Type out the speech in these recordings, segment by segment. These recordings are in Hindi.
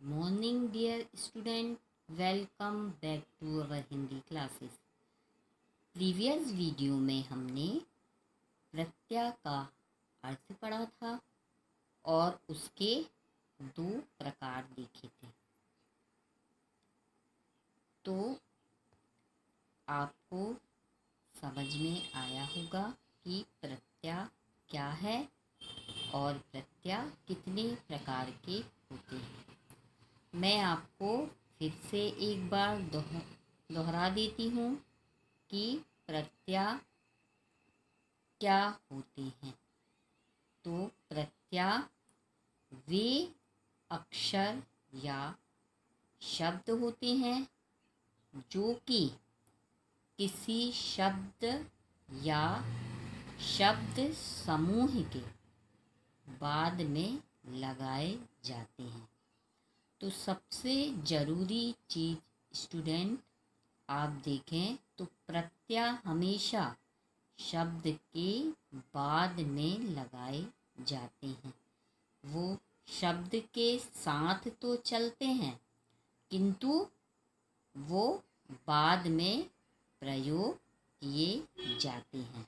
Morning dear student, welcome back to our Hindi classes. Previous video में हमने प्रत्यय का अर्थ पढ़ा था और उसके दो प्रकार देखे थे। तो आपको समझ में आया होगा कि प्रत्यय क्या है और प्रत्यय कितने प्रकार के होते हैं। मैं आपको फिर से एक बार दोहरा देती हूँ कि प्रत्यय क्या होते हैं। तो प्रत्यय वे अक्षर या शब्द होते हैं जो कि किसी शब्द या शब्द समूह के बाद में लगाए जाते हैं। तो सबसे ज़रूरी चीज़ स्टूडेंट आप देखें तो प्रत्यय हमेशा शब्द के बाद में लगाए जाते हैं। वो शब्द के साथ तो चलते हैं किंतु वो बाद में प्रयोग किए जाते हैं।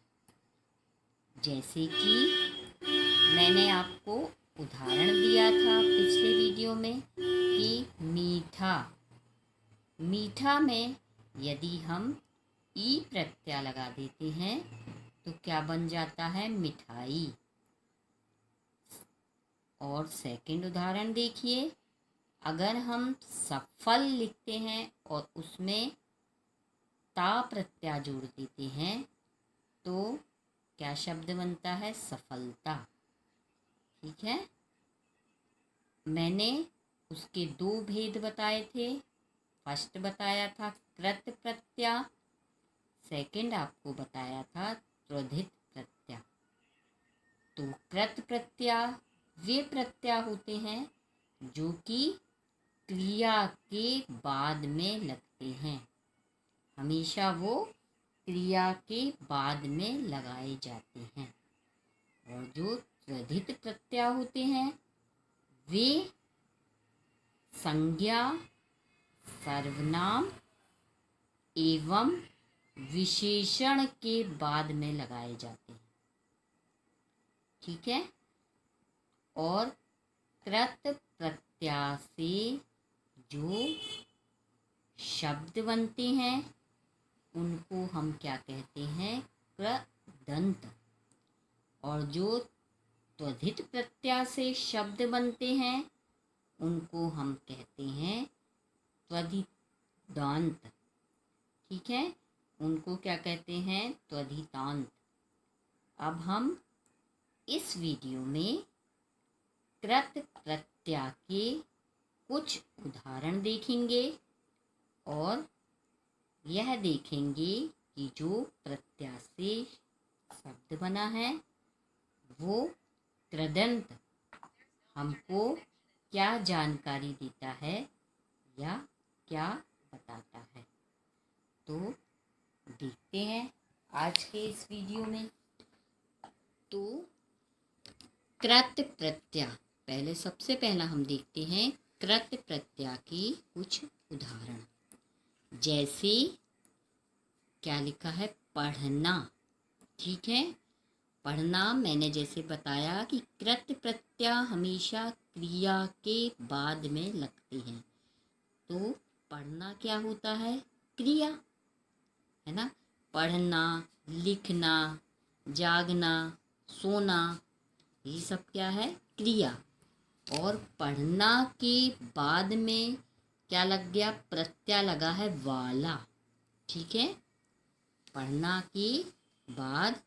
जैसे कि मैंने आपको उदाहरण दिया था पिछले वीडियो में कि मीठा। मीठा में यदि हम ई प्रत्यय लगा देते हैं तो क्या बन जाता है? मिठाई। और सेकंड उदाहरण देखिए, अगर हम सफल लिखते हैं और उसमें ता प्रत्यय जोड़ देते हैं तो क्या शब्द बनता है? सफलता। ठीक है, मैंने उसके दो भेद बताए थे। फर्स्ट बताया था कृत प्रत्यय, सेकंड आपको बताया था त्वधित प्रत्यय। तो कृत प्रत्यय वे प्रत्यय होते हैं जो कि क्रिया के बाद में लगते हैं। हमेशा वो क्रिया के बाद में लगाए जाते हैं। और जो त्वधित प्रत्यय होते हैं वे संज्ञा, सर्वनाम एवं विशेषण के बाद में लगाए जाते हैं। ठीक है, और कृत प्रत्यय से जो शब्द बनते हैं उनको हम क्या कहते हैं? कृदंत। और जो त्वधित प्रत्यय से शब्द बनते हैं उनको हम कहते हैं त्वधितांत। ठीक है, उनको क्या कहते हैं? त्वधितांत। अब हम इस वीडियो में कृत प्रत्यय के कुछ उदाहरण देखेंगे और यह देखेंगे कि जो प्रत्यय से शब्द बना है वो कृदंत हमको क्या जानकारी देता है या क्या बताता है। तो देखते हैं आज के इस वीडियो में। तो कृत प्रत्यय, पहले सबसे पहला हम देखते हैं कृत प्रत्यय की कुछ उदाहरण। जैसे क्या लिखा है? पढ़ना। ठीक है, पढ़ना मैंने जैसे बताया कि कृत प्रत्यय हमेशा क्रिया के बाद में लगते हैं। तो पढ़ना क्या होता है? क्रिया है ना। पढ़ना, लिखना, जागना, सोना, ये सब क्या है? क्रिया। और पढ़ना के बाद में क्या लग गया? प्रत्यय लगा है वाला। ठीक है, पढ़ना के बाद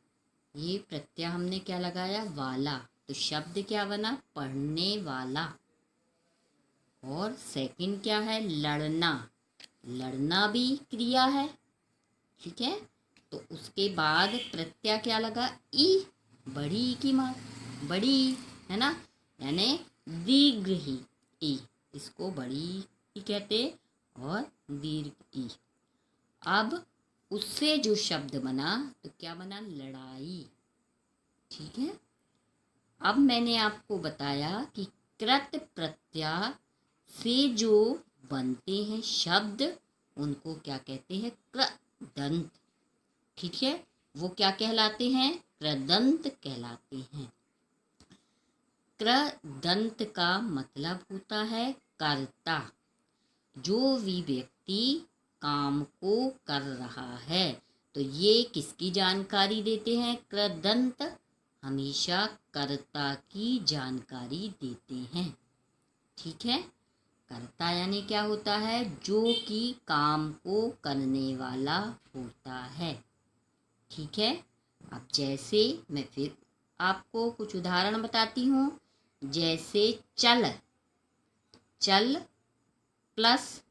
ये प्रत्यय हमने क्या लगाया? वाला। तो शब्द क्या बना? पढ़ने वाला। और सेकंड क्या है? लड़ना। लड़ना भी क्रिया है। ठीक है, तो उसके बाद प्रत्यय क्या लगा? ई। बड़ी की माँ, बड़ी है ना, यानी दीर्घ ही ई, इसको बड़ी ई कहते और दीर्घ ई। अब उससे जो शब्द बना तो क्या बना? लड़ाई। ठीक है, अब मैंने आपको बताया कि कृत प्रत्यय से जो बनते हैं शब्द उनको क्या कहते हैं? कृदंत। ठीक है, वो क्या कहलाते हैं? कृदंत कहलाते हैं। कृदंत का मतलब होता है कर्ता। जो भी व्यक्ति काम को कर रहा है, तो ये किसकी जानकारी देते हैं? कृदंत हमेशा कर्ता की जानकारी देते हैं। ठीक है, कर्ता यानी क्या होता है? जो कि काम को करने वाला होता है। ठीक है, अब जैसे मैं फिर आपको कुछ उदाहरण बताती हूँ। जैसे चल, चल प्लस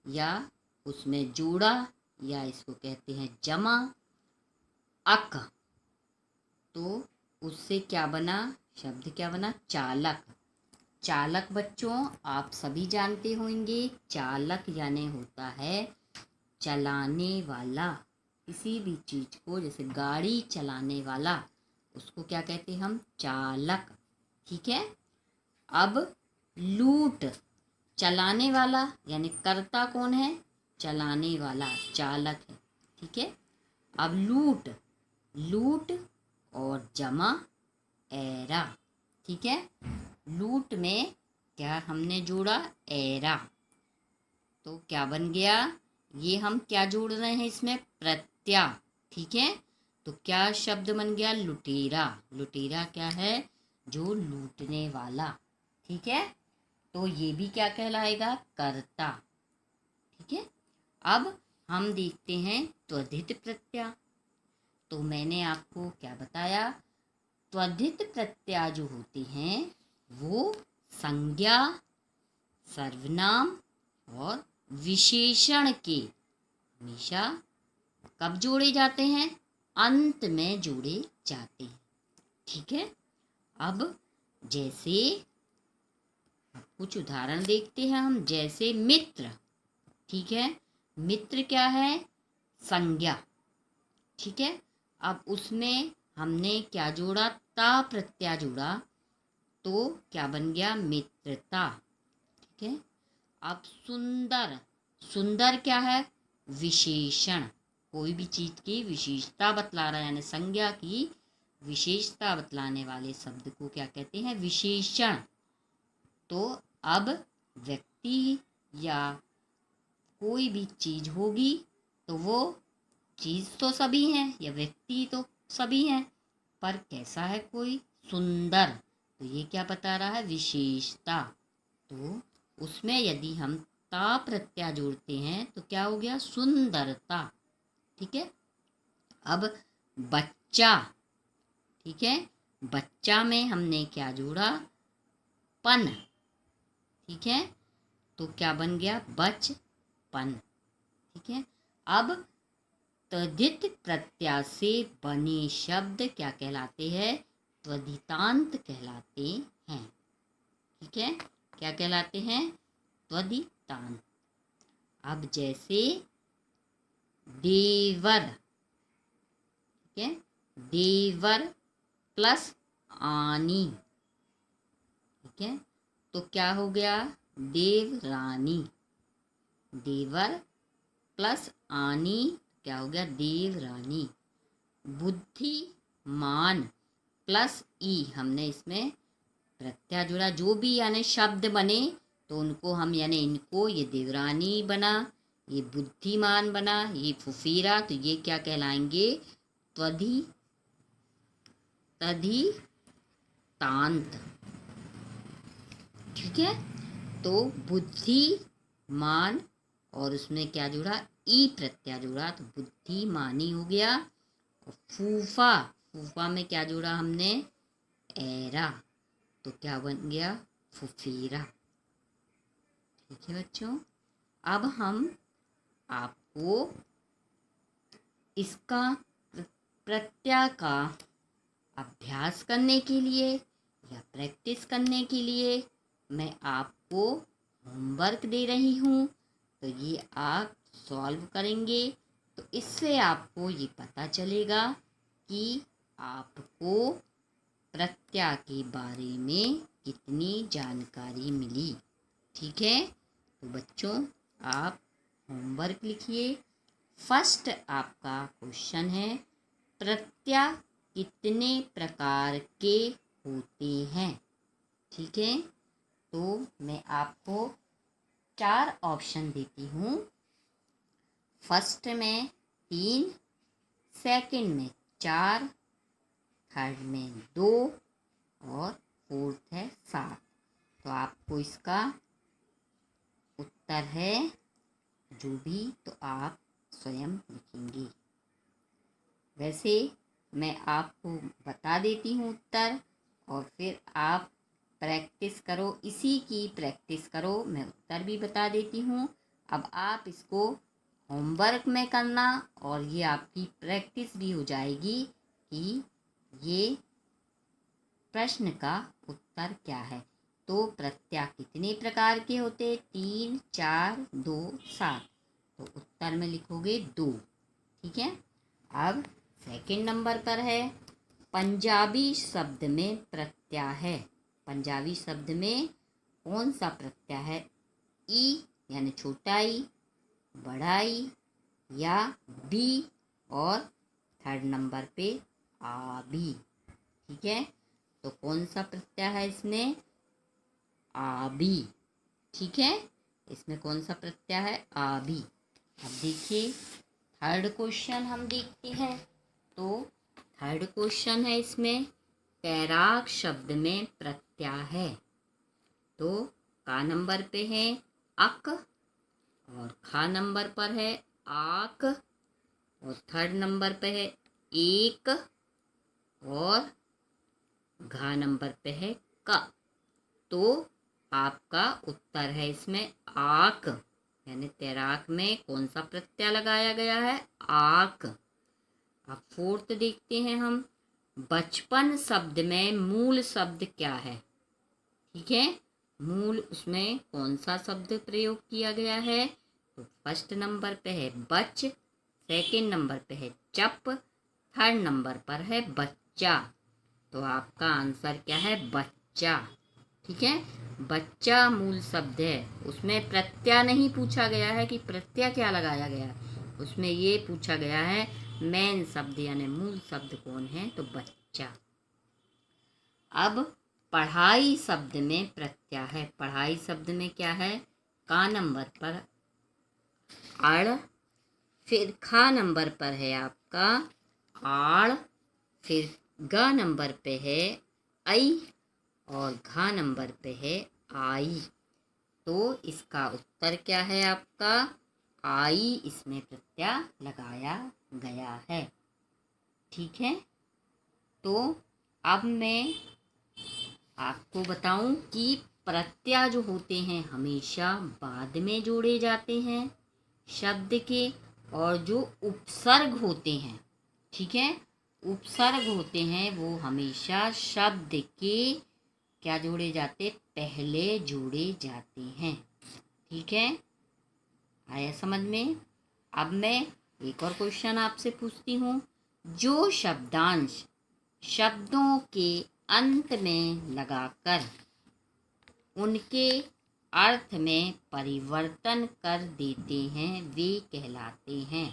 या उसमें जोड़ा या इसको कहते हैं जमा अक, तो उससे क्या बना? शब्द क्या बना? चालक। चालक बच्चों आप सभी जानते होंगे, चालक यानी होता है चलाने वाला। किसी भी चीज को, जैसे गाड़ी चलाने वाला, उसको क्या कहते हैं हम? चालक। ठीक है, अब लूट, चलाने वाला यानी कर्ता कौन है? चलाने वाला, चालक है। ठीक है, अब लूट, लूट और जमा एरा। ठीक है, लूट में क्या हमने जोड़ा? एरा। तो क्या बन गया? ये हम क्या जोड़ रहे हैं इसमें? प्रत्यय। ठीक है, तो क्या शब्द बन गया? लुटेरा। लुटेरा क्या है? जो लूटने वाला। ठीक है, तो ये भी क्या कहलाएगा? कर्ता। ठीक है, अब हम देखते हैं त्वधित प्रत्यय। तो मैंने आपको क्या बताया? त्वधित प्रत्यय जो होते हैं वो संज्ञा, सर्वनाम और विशेषण के हमेशा कब जोड़े जाते हैं? अंत में जोड़े जाते हैं। ठीक है, अब जैसे कुछ उदाहरण देखते हैं हम। जैसे मित्र। ठीक है, मित्र क्या है? संज्ञा। ठीक है, अब उसमें हमने क्या जोड़ा? ता प्रत्यय जोड़ा, तो क्या बन गया? मित्रता। ठीक है, अब सुंदर, सुंदर क्या है? विशेषण। कोई भी चीज की विशेषता बतला रहा है, यानी संज्ञा की विशेषता बतलाने वाले शब्द को क्या कहते हैं? विशेषण। तो अब व्यक्ति या कोई भी चीज होगी तो वो चीज तो सभी हैं या व्यक्ति तो सभी हैं, पर कैसा है कोई? सुंदर। तो ये क्या बता रहा है? विशेषता। तो उसमें यदि हम ता प्रत्यय जोड़ते हैं तो क्या हो गया? सुंदरता। ठीक है, अब बच्चा। ठीक है, बच्चा में हमने क्या जोड़ा? पन। ठीक है, तो क्या बन गया? बचपन। ठीक है, अब त्वधित प्रत्यय से बने शब्द क्या कहलाते हैं? त्वधितांत कहलाते हैं। ठीक है, क्या कहलाते हैं? त्वधितांत। अब जैसे देवर। ठीक है, देवर प्लस आनी। ठीक है, तो क्या हो गया? देवरानी। देवर प्लस आनी क्या हो गया? देवरानी। बुद्धिमान प्लस ई, हमने इसमें प्रत्यय जोड़ा। जो भी यानी शब्द बने तो उनको हम यानी इनको, ये देवरानी बना, ये बुद्धिमान बना, ये फुफीरा, तो ये क्या कहलाएंगे? त्वधि तधितांत। ठीक है, तो बुद्धिमान और उसमें क्या जुड़ा? ई प्रत्यय जुड़ा, तो बुद्धिमानी हो गया। और फूफा, फूफा में क्या जोड़ा हमने? एरा, तो क्या बन गया? फुफीरा। ठीक है बच्चों, अब हम आपको इसका प्रत्यय का अभ्यास करने के लिए या प्रैक्टिस करने के लिए मैं आपको होमवर्क दे रही हूँ। तो ये आप सॉल्व करेंगे तो इससे आपको ये पता चलेगा कि आपको प्रत्यय के बारे में कितनी जानकारी मिली। ठीक है, तो बच्चों आप होमवर्क लिखिए। फर्स्ट आपका क्वेश्चन है, प्रत्यय कितने प्रकार के होते हैं। ठीक है, तो मैं आपको 4 ऑप्शन देती हूँ। फर्स्ट में 3, सेकंड में 4, थर्ड में 2 और फोर्थ है 7। तो आपको इसका उत्तर है जो भी, तो आप स्वयं लिखेंगे। वैसे मैं आपको बता देती हूँ उत्तर, और फिर आप प्रैक्टिस करो, इसी की प्रैक्टिस करो। मैं उत्तर भी बता देती हूँ। अब आप इसको होमवर्क में करना, और ये आपकी प्रैक्टिस भी हो जाएगी कि ये प्रश्न का उत्तर क्या है। तो प्रत्यय कितने प्रकार के होते? 3, 4, 2, 7। तो उत्तर में लिखोगे 2। ठीक है, अब सेकंड नंबर पर है, पंजाबी शब्द में प्रत्यय है। पंजाबी शब्द में कौन सा प्रत्यय है? ई यानी छोटा ई, बड़ा ई या बी, और थर्ड नंबर पे आ भी। ठीक है, तो कौन सा प्रत्यय है इसमें? आ भी। ठीक है, इसमें कौन सा प्रत्यय है? आ भी। अब देखिए थर्ड क्वेश्चन हम देखते हैं। तो थर्ड क्वेश्चन है, इसमें तैराक शब्द में प्रत्यय है। तो का नंबर पे है अक, और खा नंबर पर है आक, और थर्ड नंबर पे है एक, और घा नंबर पे है का। तो आपका उत्तर है इसमें आक, यानी तैराक में कौन सा प्रत्यय लगाया गया है? आक। अब फोर्थ देखते हैं हम, बचपन शब्द में मूल शब्द क्या है? ठीक है, मूल उसमें कौन सा शब्द प्रयोग किया गया है? तो फर्स्ट नंबर पे है बच, सेकंड नंबर पे है चप, थर्ड नंबर पर है बच्चा। तो आपका आंसर क्या है? बच्चा। ठीक है, बच्चा मूल शब्द है। उसमें प्रत्यय नहीं पूछा गया है कि प्रत्यय क्या लगाया गया, उसमें ये पूछा गया है मेन शब्द यानी मूल शब्द कौन है? तो बच्चा। अब पढ़ाई शब्द में प्रत्यय है। पढ़ाई शब्द में क्या है? का नंबर पर अड़, फिर खा नंबर पर है आपका आड़, फिर ग नंबर पे है आई, और घा नंबर पे है आई। तो इसका उत्तर क्या है आपका? आई इसमें प्रत्यय लगाया गया है। ठीक है, तो अब मैं आपको बताऊं कि प्रत्यय जो होते हैं हमेशा बाद में जोड़े जाते हैं शब्द के, और जो उपसर्ग होते हैं, ठीक है, उपसर्ग होते हैं वो हमेशा शब्द के क्या जोड़े जाते? पहले जोड़े जाते हैं। ठीक है, आया समझ में? अब मैं एक और क्वेश्चन आपसे पूछती हूँ, जो शब्दांश शब्दों के अंत में लगाकर उनके अर्थ में परिवर्तन कर देते हैं वे कहलाते हैं।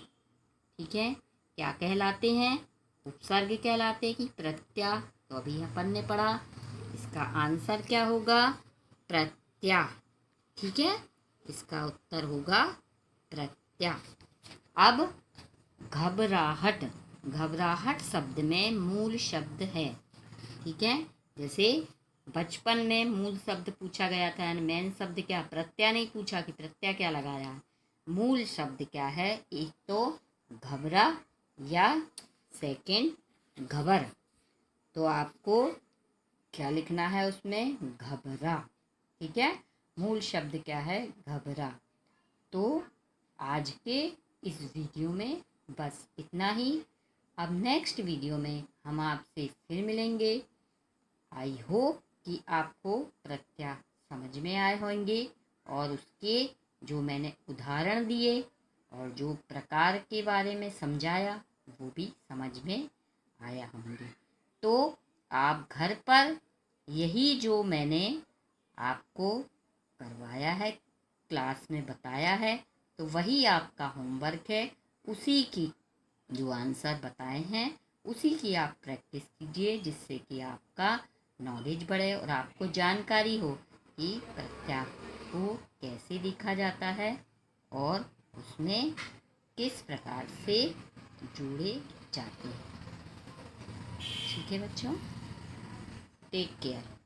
ठीक है, क्या कहलाते हैं? उपसर्ग कहलाते हैं कि प्रत्यय? तो अभी अपन ने पढ़ा, इसका आंसर क्या होगा? प्रत्यय। ठीक है, इसका उत्तर होगा प्रत्यय। अब घबराहट, घबराहट शब्द में मूल शब्द है। ठीक है, जैसे बचपन में मूल शब्द पूछा गया था, यानी मेन शब्द क्या? प्रत्यय नहीं पूछा कि प्रत्यय क्या लगाया है, मूल शब्द क्या है? एक तो घबरा या सेकंड घबर। तो आपको क्या लिखना है उसमें? घबरा। ठीक है, मूल शब्द क्या है? घबरा। तो आज के इस वीडियो में बस इतना ही। अब नेक्स्ट वीडियो में हम आपसे फिर मिलेंगे। आई होप कि आपको प्रत्यय समझ में आए होंगे, और उसके जो मैंने उदाहरण दिए और जो प्रकार के बारे में समझाया वो भी समझ में आया होंगे। तो आप घर पर यही जो मैंने आपको करवाया है, क्लास में बताया है, तो वही आपका होमवर्क है। उसी की जो आंसर बताए हैं उसी की आप प्रैक्टिस कीजिए, जिससे कि आपका नॉलेज बढ़े और आपको जानकारी हो कि प्रत्याक को कैसे लिखा जाता है और उसमें किस प्रकार से जोड़े जाते हैं। ठीक है बच्चों, टेक केयर।